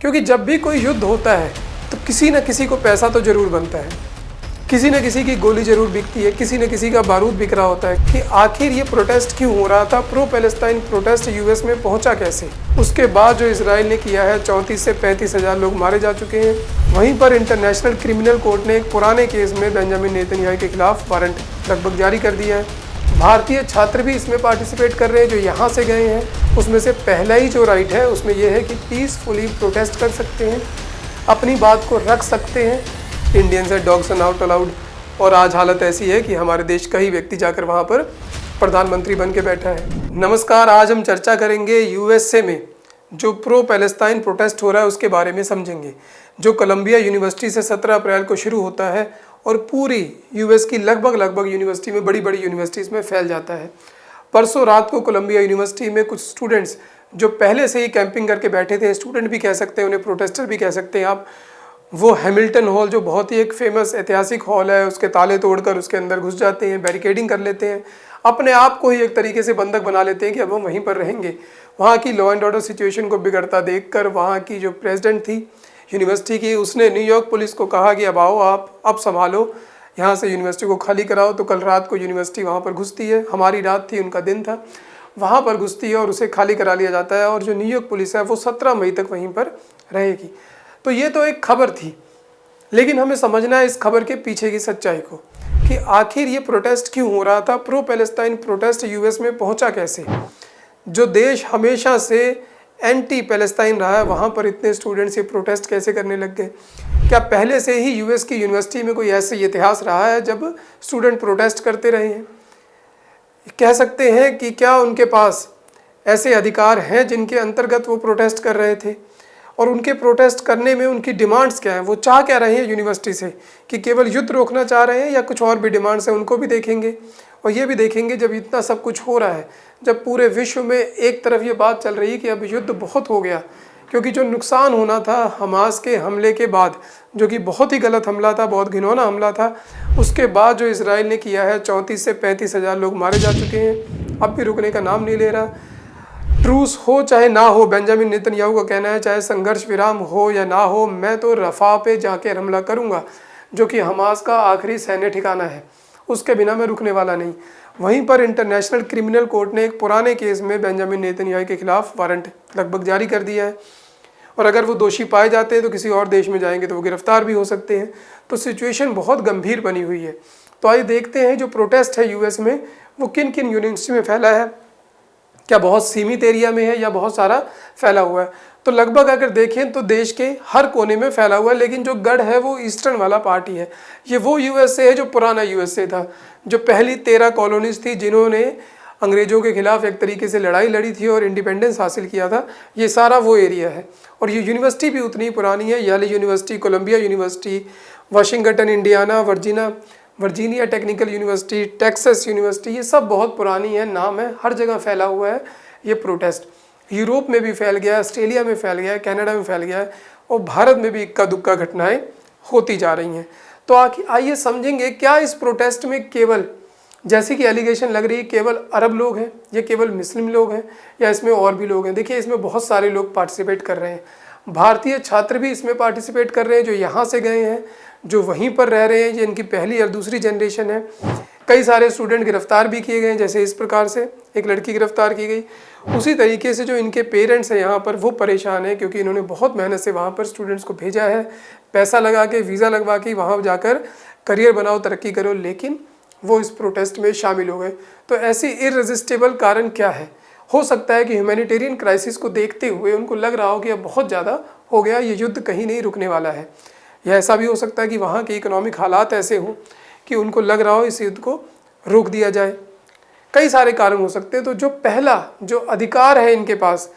क्योंकि जब भी कोई युद्ध होता है तो किसी न किसी को पैसा तो जरूर बनता है, किसी न किसी की गोली जरूर बिकती है, किसी न किसी का बारूद बिक रहा होता है कि आखिर ये प्रोटेस्ट क्यों हो रहा था। प्रो पैलेस्टाइन प्रोटेस्ट यूएस में पहुंचा कैसे। उसके बाद जो इसराइल ने किया है, 34 से 35 हज़ार लोग मारे जा चुके हैं। वहीं पर इंटरनेशनल क्रिमिनल कोर्ट ने एक पुराने केस में बेंजामिन नेतन्याहू के खिलाफ वारंट लगभग जारी कर दिया है। भारतीय छात्र भी इसमें पार्टिसिपेट कर रहे हैं जो यहाँ से गए हैं। उसमें से पहला ही जो राइट है उसमें यह है कि पीसफुली प्रोटेस्ट कर सकते हैं, अपनी बात को रख सकते हैं। Indians and dogs are not allowed. और आज हालत ऐसी है कि हमारे देश का ही व्यक्ति जाकर वहाँ पर प्रधानमंत्री बन के बैठा है। नमस्कार, आज हम चर्चा करेंगे यूएसए में जो प्रो पैलेस्टाइन प्रोटेस्ट हो रहा है उसके बारे में समझेंगे, जो कोलंबिया यूनिवर्सिटी से 17 अप्रैल को शुरू होता है और पूरी यूएस की लगभग यूनिवर्सिटी में, बड़ी यूनिवर्सिटीज़ में फैल जाता है। परसों रात को कोलंबिया यूनिवर्सिटी में कुछ स्टूडेंट्स जो पहले से ही कैंपिंग करके बैठे थे, स्टूडेंट भी कह सकते हैं उन्हें, प्रोटेस्टर भी कह सकते हैं आप, वो हैमिल्टन हॉल जो बहुत ही एक फेमस ऐतिहासिक हॉल है, उसके ताले तोड़कर उसके अंदर घुस जाते हैं, बैरिकेडिंग कर लेते हैं, अपने आप को ही एक तरीके से बंधक बना लेते हैं कि अब हम वहीं पर रहेंगे। वहाँ की लॉ एंड ऑर्डर सिचुएशन को बिगड़ता देखकर वहाँ की जो प्रेसिडेंट थी यूनिवर्सिटी की, उसने न्यूयॉर्क पुलिस को कहा कि अब आओ, आप अब संभालो, यहाँ से यूनिवर्सिटी को खाली कराओ। तो कल रात को यूनिवर्सिटी वहाँ पर घुसती है, हमारी रात थी, उनका दिन था, वहाँ पर घुसती है और उसे खाली करा लिया जाता है। और जो न्यूयॉर्क पुलिस है वो 17 मई तक वहीं पर रहेगी। तो ये तो एक खबर थी, लेकिन हमें समझना है इस खबर के पीछे की सच्चाई को कि आखिर ये प्रोटेस्ट क्यों हो रहा था। प्रो पैलेस्टाइन प्रोटेस्ट यूएस में पहुंचा कैसे। जो देश हमेशा से एंटी पैलेस्टाइन रहा है, वहाँ पर इतने स्टूडेंट्स ये प्रोटेस्ट कैसे करने लग गए। क्या पहले से ही यूएस की यूनिवर्सिटी में कोई ऐसे इतिहास रहा है जब स्टूडेंट प्रोटेस्ट करते रहे हैं। कह सकते हैं कि क्या उनके पास ऐसे अधिकार हैं जिनके अंतर्गत वो प्रोटेस्ट कर रहे थे, और उनके प्रोटेस्ट करने में उनकी डिमांड्स क्या हैं, वो चाह क्या रहे हैं यूनिवर्सिटी से, कि केवल युद्ध रोकना चाह रहे हैं या कुछ और भी डिमांड्स हैं, उनको भी देखेंगे। और ये भी देखेंगे जब इतना सब कुछ हो रहा है, जब पूरे विश्व में एक तरफ ये बात चल रही है कि अब युद्ध बहुत हो गया, क्योंकि जो नुकसान होना था हमास के हमले के बाद, जो कि बहुत ही गलत हमला था, बहुत घिनौना हमला था, उसके बाद जो इसराइल ने किया है, 34 से 35 हज़ार लोग मारे जा चुके हैं, अब भी रुकने का नाम नहीं ले रहा। ट्रूस हो चाहे ना हो, बेंजामिन नेतन्याहू का कहना है, चाहे संघर्ष विराम हो या ना हो, मैं तो रफा पे जाके हमला करूंगा, जो कि हमास का आखिरी सैन्य ठिकाना है, उसके बिना मैं रुकने वाला नहीं। वहीं पर इंटरनेशनल क्रिमिनल कोर्ट ने एक पुराने केस में बेंजामिन नेतन्याहू के खिलाफ वारंट लगभग जारी कर दिया है, और अगर वो दोषी पाए जाते हैं तो किसी और देश में जाएंगे तो वो गिरफ्तार भी हो सकते हैं। तो सिचुएशन बहुत गंभीर बनी हुई है। तो आइए देखते हैं जो प्रोटेस्ट है यूएस में वो किन किन यूनिवर्सिटी में फैला है, क्या बहुत सीमित एरिया में है या बहुत सारा फैला हुआ है। तो लगभग अगर देखें तो देश के हर कोने में फैला हुआ है, लेकिन जो गढ़ है वो ईस्टर्न वाला पार्ट ही है। ये वो यूएसए है जो पुराना यूएसए था, जो पहली 13 कॉलोनीज थी जिन्होंने अंग्रेजों के खिलाफ एक तरीके से लड़ाई लड़ी थी और इंडिपेंडेंस हासिल किया था। ये सारा वो एरिया है, और ये यूनिवर्सिटी भी उतनी पुरानी है। Yale university, Columbia university, Washington Indiana, Virginia technical university, Texas university, ये सब बहुत पुरानी है, नाम है, हर जगह फैला हुआ है ये प्रोटेस्ट। यूरोप में भी फैल गया है, ऑस्ट्रेलिया में फैल गया है, कनाडा में फैल गया है, और भारत में भी इक्का दुक्का घटनाएं होती जा रही हैं। तो आइए समझेंगे, क्या इस प्रोटेस्ट में केवल, जैसी कि एलिगेशन लग रही है, केवल अरब लोग हैं या केवल मुस्लिम लोग हैं या इसमें और भी लोग हैं। देखिए, इसमें बहुत सारे लोग पार्टिसिपेट कर रहे हैं। भारतीय छात्र भी इसमें पार्टिसिपेट कर रहे हैं जो यहाँ से गए हैं, जो वहीं पर रह रहे हैं, ये इनकी पहली और दूसरी जनरेशन है। कई सारे स्टूडेंट गिरफ्तार भी किए गए, जैसे इस प्रकार से एक लड़की गिरफ्तार की गई। उसी तरीके से जो इनके पेरेंट्स हैं यहाँ पर, वो परेशान हैं क्योंकि इन्होंने बहुत मेहनत से वहाँ पर स्टूडेंट्स को भेजा है, पैसा लगा के, वीज़ा लगवा के, वहाँ जाकर करियर बनाओ, तरक्की करो, लेकिन वो इस प्रोटेस्ट में शामिल हो गए। तो ऐसी इररेजिस्टेबल कारण क्या है। हो सकता है कि ह्यूमैनिटेरियन क्राइसिस को देखते हुए उनको लग रहा हो कि अब बहुत ज़्यादा हो गया, ये युद्ध कहीं नहीं रुकने वाला है। या ऐसा भी हो सकता है कि वहाँ के इकोनॉमिक हालात ऐसे हों कि उनको लग रहा हो इस युद्ध को रोक दिया जाए। कई सारे कारण हो सकते हैं। तो जो पहला जो अधिकार है इनके पास,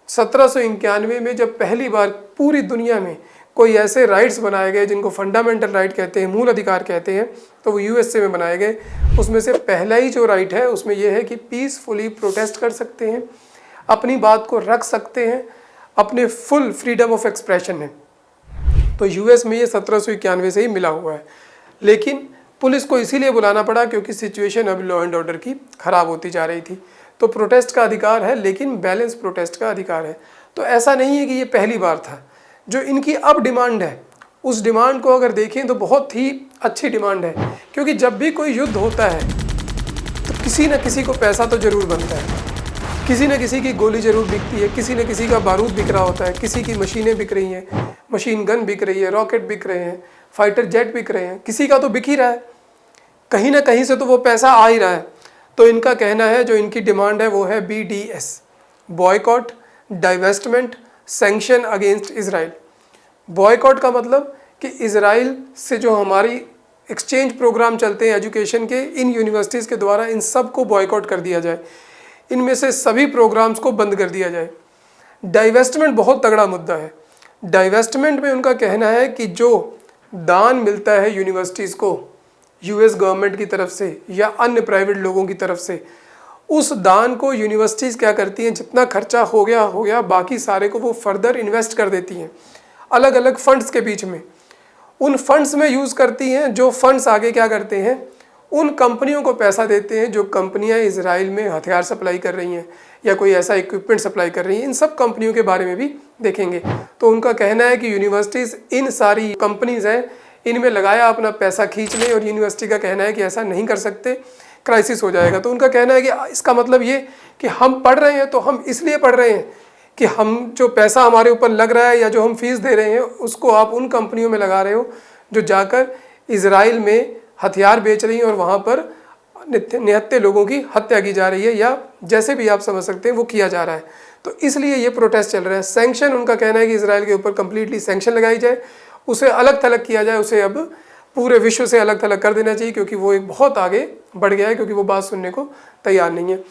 1791 में जब पहली बार पूरी दुनिया में कोई ऐसे राइट्स बनाए गए जिनको फंडामेंटल राइट कहते हैं, मूल अधिकार कहते हैं, तो वो यूएसए में बनाए गए। उसमें से पहला ही जो राइट है उसमें यह है कि पीसफुली प्रोटेस्ट कर सकते हैं, अपनी बात को रख सकते हैं, अपने फुल फ्रीडम ऑफ एक्सप्रेशन है। तो यूएस में ये 1791 से ही मिला हुआ है। लेकिन पुलिस को इसीलिए बुलाना पड़ा क्योंकि सिचुएशन अब लॉ एंड ऑर्डर की खराब होती जा रही थी। तो प्रोटेस्ट का अधिकार है, लेकिन बैलेंस प्रोटेस्ट का अधिकार है। तो ऐसा नहीं है कि ये पहली बार था। जो इनकी अब डिमांड है, उस डिमांड को अगर देखें तो बहुत ही अच्छी डिमांड है, क्योंकि जब भी कोई युद्ध होता है तो किसी न किसी को पैसा तो ज़रूर बनता है, किसी न किसी की गोली ज़रूर बिकती है, किसी न किसी का बारूद बिक रहा होता है, किसी की मशीनें बिक रही हैं, मशीन गन बिक रही है, रॉकेट बिक रहे हैं, फाइटर जेट बिक रहे हैं, किसी का तो बिक ही रहा है, कहीं ना कहीं से तो वो पैसा आ ही रहा है। तो इनका कहना है, जो इनकी डिमांड है वो है BDS, boycott, divestment, sanction against Israel. Boycott का मतलब कि इज़राइल से जो हमारी एक्सचेंज प्रोग्राम चलते हैं एजुकेशन के, इन यूनिवर्सिटीज़ के द्वारा इन सब को बॉयकॉट कर दिया जाए, इनमें से सभी प्रोग्राम्स को बंद कर दिया जाए। डाइवेस्टमेंट बहुत तगड़ा मुद्दा है। डाइवेस्टमेंट में उनका कहना है कि जो दान मिलता है यूनिवर्सिटीज़ को US गवर्नमेंट की तरफ से या अन्य प्राइवेट लोगों की तरफ से, उस दान को यूनिवर्सिटीज़ क्या करती हैं, जितना खर्चा हो गया, बाकी सारे को वो फर्दर इन्वेस्ट कर देती हैं अलग अलग फंड्स के बीच में। उन फंड्स में यूज़ करती हैं, जो फंड्स आगे क्या करते हैं, उन कंपनियों को पैसा देते हैं जो कंपनियां इजराइल में हथियार सप्लाई कर रही हैं या कोई ऐसा इक्विपमेंट सप्लाई कर रही हैं। इन सब कंपनियों के बारे में भी देखेंगे। तो उनका कहना है कि यूनिवर्सिटीज़ इन सारी कंपनीज़ हैं, इनमें लगाया अपना पैसा खींच लें, और यूनिवर्सिटी का कहना है कि ऐसा नहीं कर सकते, क्राइसिस हो जाएगा। तो उनका कहना है कि इसका मतलब ये कि हम पढ़ रहे हैं तो हम इसलिए पढ़ रहे हैं कि हम जो पैसा हमारे ऊपर लग रहा है या जो हम फीस दे रहे हैं उसको आप उन कंपनियों में लगा रहे हो जो जाकर इजराइल में हथियार बेच रही हैं और वहाँ पर निहत्थे लोगों की हत्या की जा रही है, या जैसे भी आप समझ सकते हैं वो किया जा रहा है। तो इसलिए ये प्रोटेस्ट चल रहा है। सैंक्शन, उनका कहना है कि इजराइल के ऊपर कम्प्लीटली सैंक्शन लगाई जाए, उसे अलग थलग किया जाए, उसे अब पूरे विश्व से अलग थलग कर देना चाहिए, क्योंकि वो एक बहुत आगे बढ़ गया है, क्योंकि वो बात सुनने को तैयार नहीं है।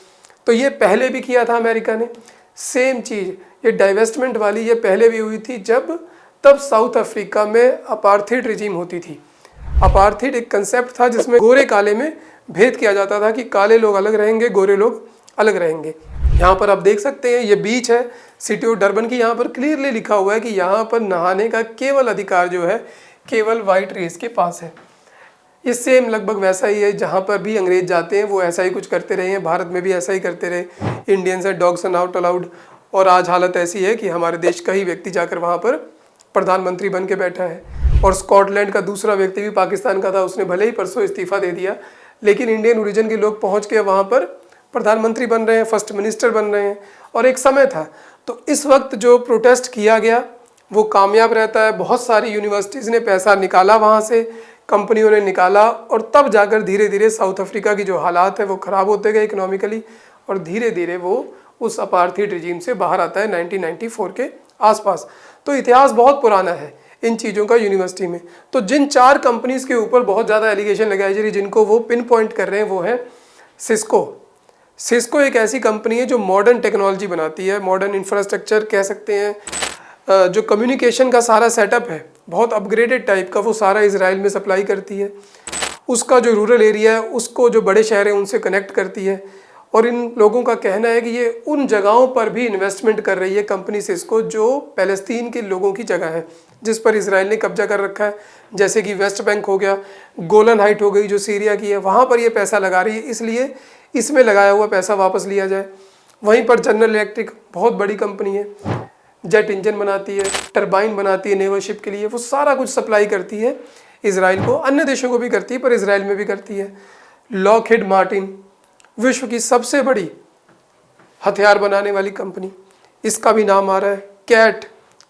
तो ये पहले भी किया था अमेरिका ने, सेम चीज़ ये डाइवेस्टमेंट वाली, ये पहले भी हुई थी तब साउथ अफ्रीका में अपार्थाइड रिजीम होती थी। अपार्थाइड एक कंसेप्ट था जिसमें गोरे काले में भेद किया जाता था कि काले लोग अलग रहेंगे, गोरे लोग अलग रहेंगे। यहाँ पर आप देख सकते हैं ये बीच है सिटी ऑफ डरबन की, यहाँ पर क्लियरली लिखा हुआ है कि यहाँ पर नहाने का केवल अधिकार जो है केवल वाइट रेस के पास है। ये सेम लगभग वैसा ही है, जहाँ पर भी अंग्रेज जाते हैं वो ऐसा ही कुछ करते रहे हैं, भारत में भी ऐसा ही करते रहे, इंडियंस है डॉग्स आर नॉट अलाउड। और आज हालत ऐसी है कि हमारे देश का ही व्यक्ति जाकर वहाँ पर प्रधानमंत्री बन के बैठा है, और स्कॉटलैंड का दूसरा व्यक्ति भी पाकिस्तान का था, उसने भले ही परसों इस्तीफा दे दिया, लेकिन इंडियन ओरिजिन के लोग पहुँच के वहाँ पर प्रधानमंत्री बन रहे हैं, फर्स्ट मिनिस्टर बन रहे हैं। और एक समय था, तो इस वक्त जो प्रोटेस्ट किया गया वो कामयाब रहता है। बहुत सारी यूनिवर्सिटीज़ ने पैसा निकाला वहाँ से, कंपनियों ने निकाला, और तब जाकर धीरे धीरे साउथ अफ्रीका की जो हालात है वो ख़राब होते गए इकोनॉमिकली, और धीरे धीरे वो उस अपार्थाइड रिजीम से बाहर आता है 1994 के आसपास। तो इतिहास बहुत पुराना है इन चीज़ों का यूनिवर्सिटी में। तो जिन 4 कंपनीज़ के ऊपर बहुत ज़्यादा एलिगेशन लगाई जा रही है, जिनको वो पिन पॉइंट कर रहे हैं, वो है सिस्को। सिस्को एक ऐसी कंपनी है जो मॉडर्न टेक्नोलॉजी बनाती है, मॉडर्न इंफ्रास्ट्रक्चर कह सकते हैं, जो कम्युनिकेशन का सारा सेटअप है बहुत अपग्रेडेड टाइप का, वो सारा इजराइल में सप्लाई करती है। उसका जो रूरल एरिया है उसको जो बड़े शहर हैं उनसे कनेक्ट करती है। और इन लोगों का कहना है कि ये उन जगहों पर भी इन्वेस्टमेंट कर रही है कंपनी सिस्को जो पैलेस्तीन के लोगों की जगह है, जिस पर इजराइल ने कब्जा कर रखा है, जैसे कि वेस्ट बैंक हो गया, गोलन हाइट हो गई जो सीरिया की है, वहाँ पर ये पैसा लगा रही है, इसलिए इसमें लगाया हुआ पैसा वापस लिया जाए। वहीं पर जनरल इलेक्ट्रिक बहुत बड़ी कंपनी है, जेट इंजन बनाती है, टरबाइन बनाती है नेवल शिप के लिए, वो सारा कुछ सप्लाई करती है इजराइल को, अन्य देशों को भी करती है पर इजराइल में भी करती है। लॉकहीड मार्टिन विश्व की सबसे बड़ी हथियार बनाने वाली कंपनी, इसका भी नाम आ रहा है।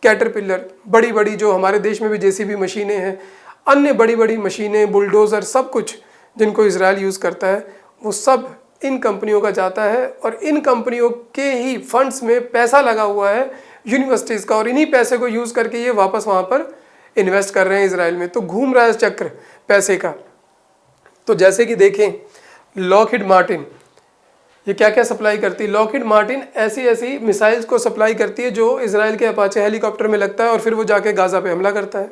कैटरपिलर, बड़ी बड़ी जो हमारे देश में भी जेसीबी मशीनें हैं, अन्य बड़ी बड़ी मशीनें, बुलडोज़र, सब कुछ जिनको इजराइल यूज़ करता है वो सब इन कंपनियों का जाता है। और इन कंपनियों के ही फंड्स में पैसा लगा हुआ है यूनिवर्सिटीज़ का, और इन्हीं पैसे को यूज़ करके ये वापस वहाँ पर इन्वेस्ट कर रहे हैं इजराइल में। तो घूम रहा है चक्र पैसे का। तो जैसे कि देखें लॉकहीड मार्टिन ये क्या क्या सप्लाई करती है। लॉकहीड मार्टिन ऐसी ऐसी मिसाइल्स को सप्लाई करती है जो इजराइल के अपाचे हेलीकॉप्टर में लगता है और फिर वो जाके गाज़ा पे हमला करता है।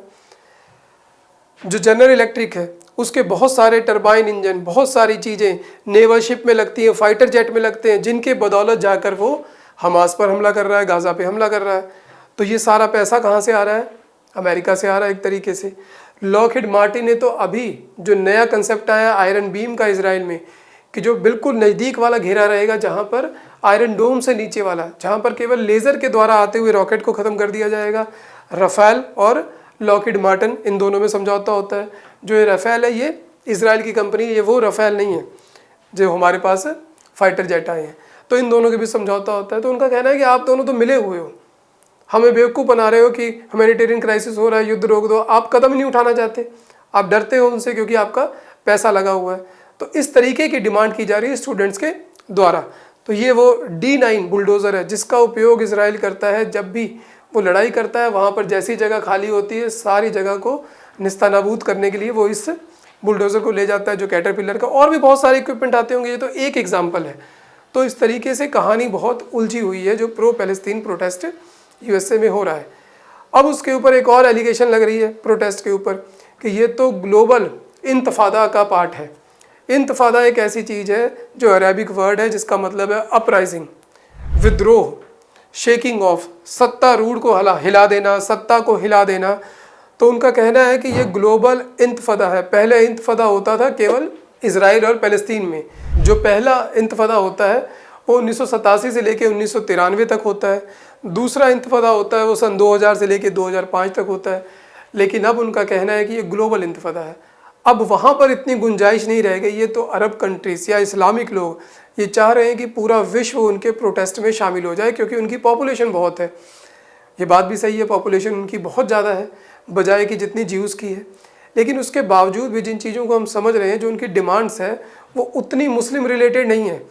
जो जनरल इलेक्ट्रिक है उसके बहुत सारे टरबाइन इंजन, बहुत सारी चीज़ें नेवल शिप में लगती हैं, फाइटर जेट में लगते हैं, जिनके बदौलत जाकर वो हमास पर हमला कर रहा है, गाज़ा पे हमला कर रहा है। तो ये सारा पैसा कहाँ से आ रहा है? अमेरिका से आ रहा है एक तरीके से। लॉकहीड मार्टिन ने तो अभी जो नया कंसेप्ट आया आयरन बीम का इजराइल में, कि जो बिल्कुल नज़दीक वाला घेरा रहेगा, जहाँ पर आयरन डोम से नीचे वाला, जहाँ पर केवल लेज़र के द्वारा आते हुए रॉकेट को ख़त्म कर दिया जाएगा, राफेल और लॉकहीड मार्टिन, इन दोनों में समझौता होता है। जो ये राफेल है ये इजराइल की कंपनी है, ये वो राफेल नहीं है जो हमारे पास फाइटर जेट आए हैं। तो इन दोनों के बीच समझौता होता है। तो उनका कहना है कि आप दोनों तो मिले हुए हो, हमें बेवकूफ़ बना रहे हो कि ह्यूमैनिटेरियन क्राइसिस हो रहा है, युद्ध रोक दो, आप कदम नहीं उठाना चाहते, आप डरते हो उनसे क्योंकि आपका पैसा लगा हुआ है। तो इस तरीके की डिमांड की जा रही है स्टूडेंट्स के द्वारा। तो ये वो D9 बुलडोज़र है जिसका उपयोग इजराइल करता है जब भी वो लड़ाई करता है। वहाँ पर जैसी जगह खाली होती है सारी जगह को निस्तानाबूद करने के लिए वो इस बुलडोज़र को ले जाता है, जो कैटरपिलर का। और भी बहुत सारे इक्विपमेंट आते होंगे, ये तो एक एग्जाम्पल है। तो इस तरीके से कहानी बहुत उलझी हुई है जो प्रो पैलेस्तीन प्रोटेस्ट USA में हो रहा है। अब उसके ऊपर एक और एलिगेशन लग रही है प्रोटेस्ट के ऊपर कि ये तो ग्लोबल इंतफादा का पार्ट है। इंतफादा एक ऐसी चीज़ है जो अरेबिक वर्ड है जिसका मतलब है अपराइजिंग, विद्रोह, शेकिंग ऑफ, सत्ता रूढ़ को हिला देना, सत्ता को हिला देना। तो उनका कहना है कि ये ग्लोबल इंतफादा है। पहले इंतफादा होता था केवल इजराइल और फ़लस्तीन में। जो पहला इंतफादा होता है वो 1987 से लेकर 1993 तक होता है। दूसरा इंतफादा होता है वो सन 2000 से लेकर 2005 तक होता है। लेकिन अब उनका कहना है कि ये ग्लोबल इंतफादा है। अब वहाँ पर इतनी गुंजाइश नहीं रह गई। ये तो अरब कंट्रीज़ या इस्लामिक लोग ये चाह रहे हैं कि पूरा विश्व उनके प्रोटेस्ट में शामिल हो जाए क्योंकि उनकी पॉपुलेशन बहुत है। ये बात भी सही है, पॉपुलेशन उनकी बहुत ज़्यादा है बजाय कि जितनी ज्यूज़ की है। लेकिन उसके बावजूद भी जिन चीज़ों को हम समझ रहे हैं, जो उनकी डिमांड्स है वो उतनी मुस्लिम रिलेटेड नहीं है।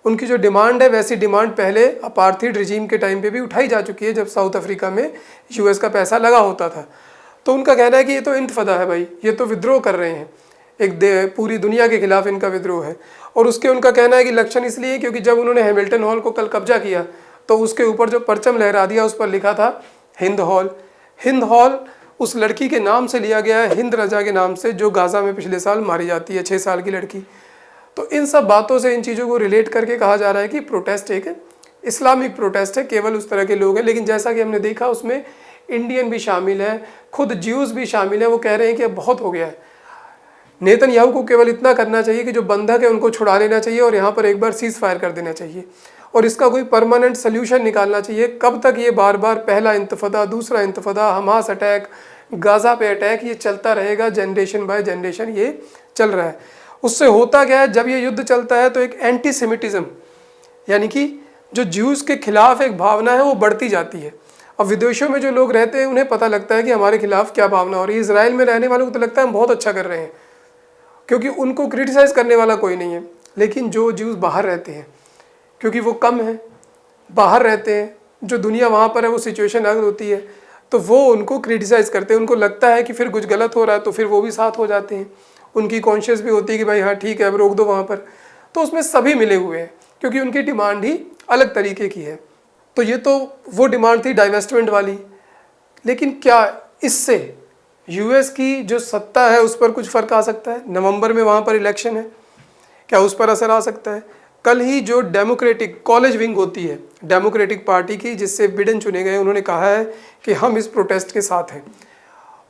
उनकी जो डिमांड है वैसी डिमांड पहले अपार्थीड रिजीम के टाइम पे भी उठाई जा चुकी है जब साउथ अफ्रीका में US का पैसा लगा होता था। तो उनका कहना है कि ये तो इंतफादा है भाई, ये तो विद्रोह कर रहे हैं, एक पूरी दुनिया के खिलाफ इनका विद्रोह है। और उसके उनका कहना है कि लक्षण इसलिए क्योंकि जब उन्होंने हैमिल्टन हॉल को कल कब्जा किया तो उसके ऊपर जो परचम लहरा दिया उस पर लिखा था हिंद हॉल। हिंद हॉल उस लड़की के नाम से लिया गया है, हिंद रजा के नाम से, जो गाज़ा में पिछले साल मारी जाती है, 6 साल की लड़की। तो इन सब बातों से इन चीज़ों को रिलेट करके कहा जा रहा है कि प्रोटेस्ट एक इस्लामिक प्रोटेस्ट है, केवल उस तरह के लोग हैं। लेकिन जैसा कि हमने देखा उसमें इंडियन भी शामिल है, खुद ज्यूज़ भी शामिल है। वो कह रहे हैं कि अब बहुत हो गया है, नेतन्याहू को केवल इतना करना चाहिए कि जो बंधक है उनको छुड़ा लेना चाहिए और यहाँ पर एक बार सीज़ फायर कर देना चाहिए और इसका कोई परमानेंट सोल्यूशन निकालना चाहिए। कब तक ये बार बार पहला इंतफादा, दूसरा इंतफादा, हमास अटैक, गाज़ा पे अटैक, ये चलता रहेगा? जनरेशन बाय जनरेशन ये चल रहा है। उससे होता क्या है, जब ये युद्ध चलता है तो एक एंटीसेमिटिज्म यानी कि जो ज्यूज़ के खिलाफ एक भावना है वो बढ़ती जाती है। अब विदेशों में जो लोग रहते हैं उन्हें पता लगता है कि हमारे खिलाफ क्या भावना हो रही है। इजराइल में रहने वालों को तो लगता है हम बहुत अच्छा कर रहे हैं क्योंकि उनको क्रिटिसाइज़ करने वाला कोई नहीं है। लेकिन जो ज्यूज़ बाहर रहते हैं, क्योंकि वो कम हैं, बाहर रहते हैं, जो दुनिया वहाँ पर है वो सिचुएशन अलग होती है, तो वो उनको क्रिटिसाइज़ करते हैं। उनको लगता है कि फिर कुछ गलत हो रहा है तो फिर वो भी साथ हो जाते हैं। उनकी कॉन्शियस भी होती है कि भाई हाँ ठीक है अब रोक दो वहाँ पर। तो उसमें सभी मिले हुए हैं क्योंकि उनकी डिमांड ही अलग तरीके की है। तो ये तो वो डिमांड थी डाइवेस्टमेंट वाली। लेकिन क्या इससे US की जो सत्ता है उस पर कुछ फ़र्क आ सकता है? नवंबर में वहाँ पर इलेक्शन है, क्या उस पर असर आ सकता है? कल ही जो डेमोक्रेटिक कॉलेज विंग होती है डेमोक्रेटिक पार्टी की, जिससे बिडेन चुने गए, उन्होंने कहा है कि हम इस प्रोटेस्ट के साथ हैं।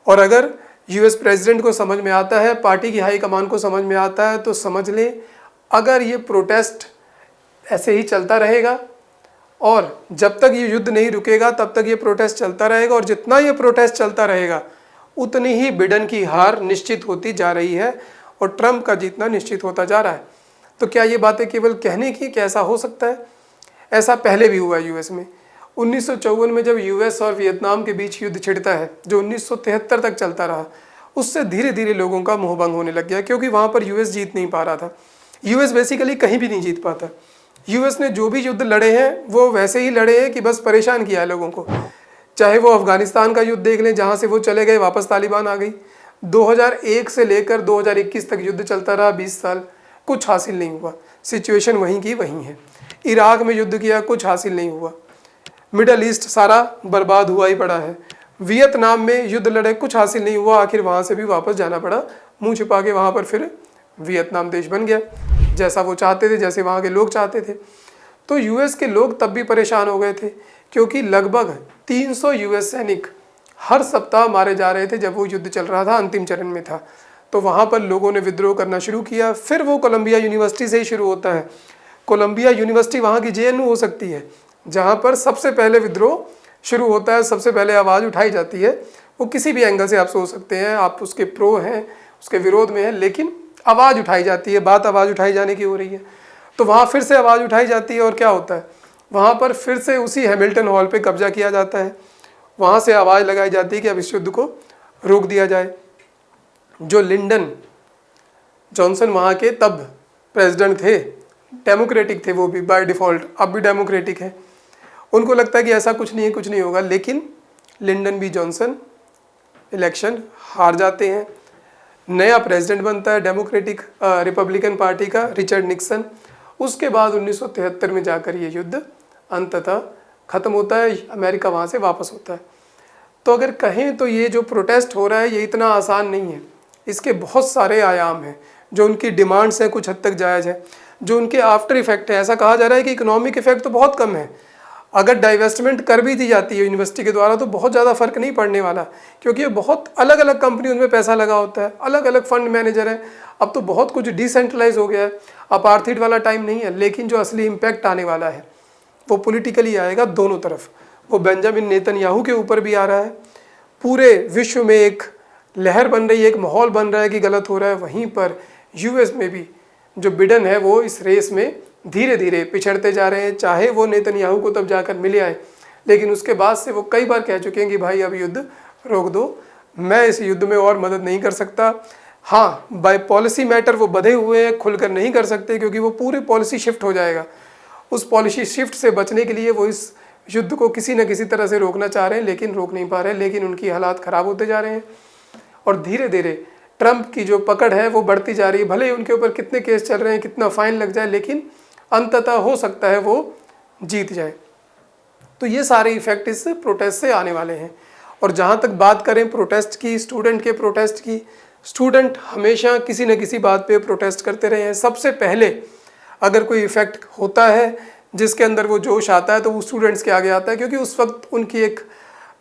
और अगर US प्रेसिडेंट को समझ में आता है, पार्टी की हाई कमान को समझ में आता है, तो समझ लें अगर ये प्रोटेस्ट ऐसे ही चलता रहेगा और जब तक ये युद्ध नहीं रुकेगा तब तक ये प्रोटेस्ट चलता रहेगा, और जितना ये प्रोटेस्ट चलता रहेगा उतनी ही बिडेन की हार निश्चित होती जा रही है और ट्रंप का जीतना निश्चित होता जा रहा है। तो क्या ये बातें केवल कहने की, क्या ऐसा हो सकता है? ऐसा पहले भी हुआ है US में। 1954 में जब US और वियतनाम के बीच युद्ध छिड़ता है जो 1973 तक चलता रहा, उससे धीरे धीरे लोगों का मोहभंग होने लग गया क्योंकि वहाँ पर US जीत नहीं पा रहा था। US बेसिकली कहीं भी नहीं जीत पाता। US ने जो भी युद्ध लड़े हैं वो वैसे ही लड़े हैं कि बस परेशान किया है लोगों को। चाहे वो अफ़गानिस्तान का युद्ध देख लें, जहाँ से वो चले गए वापस तालिबान आ गई। 2001 से लेकर 2021 तक युद्ध चलता रहा, 20 साल, कुछ हासिल नहीं हुआ। सिचुएशन वहीं की वहीं है। इराक में युद्ध किया, कुछ हासिल नहीं हुआ। मिडल ईस्ट सारा बर्बाद हुआ ही पड़ा है। वियतनाम में युद्ध लड़े, कुछ हासिल नहीं हुआ, आखिर वहाँ से भी वापस जाना पड़ा, मुँह छिपा के वहाँ पर फिर वियतनाम देश बन गया जैसा वो चाहते थे, जैसे वहाँ के लोग चाहते थे। तो US के लोग तब भी परेशान हो गए थे क्योंकि लगभग 300 US सैनिक हर सप्ताह मारे जा रहे थे जब वो युद्ध चल रहा था, अंतिम चरण में था। तो वहाँ पर लोगों ने विद्रोह करना शुरू किया। फिर वो कोलंबिया यूनिवर्सिटी से ही शुरू होता है। कोलंबिया यूनिवर्सिटी वहाँ की JNU हो सकती है जहाँ पर सबसे पहले विद्रोह शुरू होता है, सबसे पहले आवाज़ उठाई जाती है। वो किसी भी एंगल से आप सोच सकते हैं, आप उसके प्रो हैं, उसके विरोध में हैं, लेकिन आवाज़ उठाई जाती है, बात आवाज़ उठाई जाने की हो रही है। तो वहाँ फिर से आवाज़ उठाई जाती है और क्या होता है, वहाँ पर फिर से उसी हैमिल्टन हॉल पे कब्जा किया जाता है। वहाँ से आवाज़ लगाई जाती है कि अब इस युद्ध को रोक दिया जाए। जो लिंडन जॉनसन वहाँ के तब प्रेसिडेंट थे, डेमोक्रेटिक थे वो भी बाय डिफ़ॉल्ट, अब भी डेमोक्रेटिक है। उनको लगता है कि ऐसा कुछ नहीं है, कुछ नहीं होगा, लेकिन लिंडन बी जॉनसन इलेक्शन हार जाते हैं। नया प्रेसिडेंट बनता है डेमोक्रेटिक रिपब्लिकन पार्टी का, रिचर्ड निक्सन। उसके बाद 1973 में जाकर ये युद्ध अंततः ख़त्म होता है, अमेरिका वहाँ से वापस होता है। तो अगर कहें तो ये जो प्रोटेस्ट हो रहा है ये इतना आसान नहीं है, इसके बहुत सारे आयाम हैं। जो उनकी डिमांड्स हैं कुछ हद तक जायज़ है, जो उनके आफ्टर इफेक्ट है, ऐसा कहा जा रहा है कि इकोनॉमिक इफेक्ट तो बहुत कम है। अगर डाइवेस्टमेंट कर भी दी जाती है यूनिवर्सिटी के द्वारा तो बहुत ज़्यादा फर्क नहीं पड़ने वाला, क्योंकि ये बहुत अलग अलग कंपनी उनमें पैसा लगा होता है, अलग अलग फंड मैनेजर है। अब तो बहुत कुछ डिसेंट्रलाइज हो गया है, अपार्थाइड वाला टाइम नहीं है। लेकिन जो असली इम्पैक्ट आने वाला है वो पॉलिटिकली आएगा दोनों तरफ। वो बेंजामिन नेतन्याहू के ऊपर भी आ रहा है, पूरे विश्व में एक लहर बन रही है, एक माहौल बन रहा है कि गलत हो रहा है। वहीं पर यूएस में भी जो बिडेन है वो इस रेस में धीरे धीरे पिछड़ते जा रहे हैं। चाहे वो नेतन्याहू को तब जाकर मिले आए, लेकिन उसके बाद से वो कई बार कह चुके हैं कि भाई अब युद्ध रोक दो, मैं इस युद्ध में और मदद नहीं कर सकता। हाँ, बाय पॉलिसी मैटर वो बधे हुए हैं, खुलकर नहीं कर सकते, क्योंकि वो पूरी पॉलिसी शिफ्ट हो जाएगा। उस पॉलिसी शिफ्ट से बचने के लिए वो इस युद्ध को किसी न किसी तरह से रोकना चाह रहे हैं, लेकिन रोक नहीं पा रहे हैं। लेकिन उनकी हालात ख़राब होते जा रहे हैं और धीरे धीरे ट्रंप की जो पकड़ है वो बढ़ती जा रही है। भले ही उनके ऊपर कितने केस चल रहे हैं, कितना फाइन लग जाए, लेकिन अंततः हो सकता है वो जीत जाए। तो ये सारे इफेक्ट इस प्रोटेस्ट से आने वाले हैं। और जहाँ तक बात करें प्रोटेस्ट की, स्टूडेंट के प्रोटेस्ट की, स्टूडेंट हमेशा किसी न किसी बात पे प्रोटेस्ट करते रहे हैं। सबसे पहले अगर कोई इफेक्ट होता है जिसके अंदर वो जोश आता है तो वो स्टूडेंट्स के आगे आता है, क्योंकि उस वक्त उनकी एक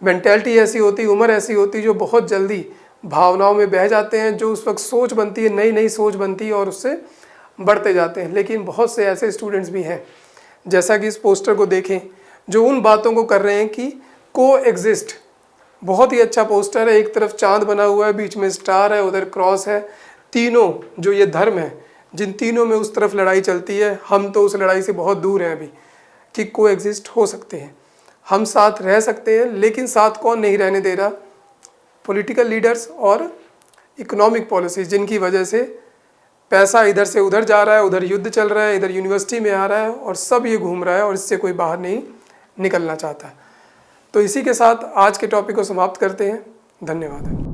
मेंटालिटी ऐसी होती, उम्र ऐसी होती जो बहुत जल्दी भावनाओं में बह जाते हैं। जो उस वक्त सोच बनती है, नई नई सोच बनती है और उससे बढ़ते जाते हैं। लेकिन बहुत से ऐसे स्टूडेंट्स भी हैं, जैसा कि इस पोस्टर को देखें, जो उन बातों को कर रहे हैं कि को एग्जिस्ट। बहुत ही अच्छा पोस्टर है, एक तरफ चांद बना हुआ है, बीच में स्टार है, उधर क्रॉस है। तीनों जो ये धर्म है, जिन तीनों में उस तरफ लड़ाई चलती है, हम तो उस लड़ाई से बहुत दूर हैं अभी, कि को एग्जिस्ट हो सकते हैं, हम साथ रह सकते हैं। लेकिन साथ कौन नहीं रहने दे रहा? पॉलिटिकल लीडर्स और इकोनॉमिक पॉलिसीज, जिनकी वजह से पैसा इधर से उधर जा रहा है, उधर युद्ध चल रहा है, इधर यूनिवर्सिटी में आ रहा है, और सब ये घूम रहा है और इससे कोई बाहर नहीं निकलना चाहता। तो इसी के साथ आज के टॉपिक को समाप्त करते हैं। धन्यवाद।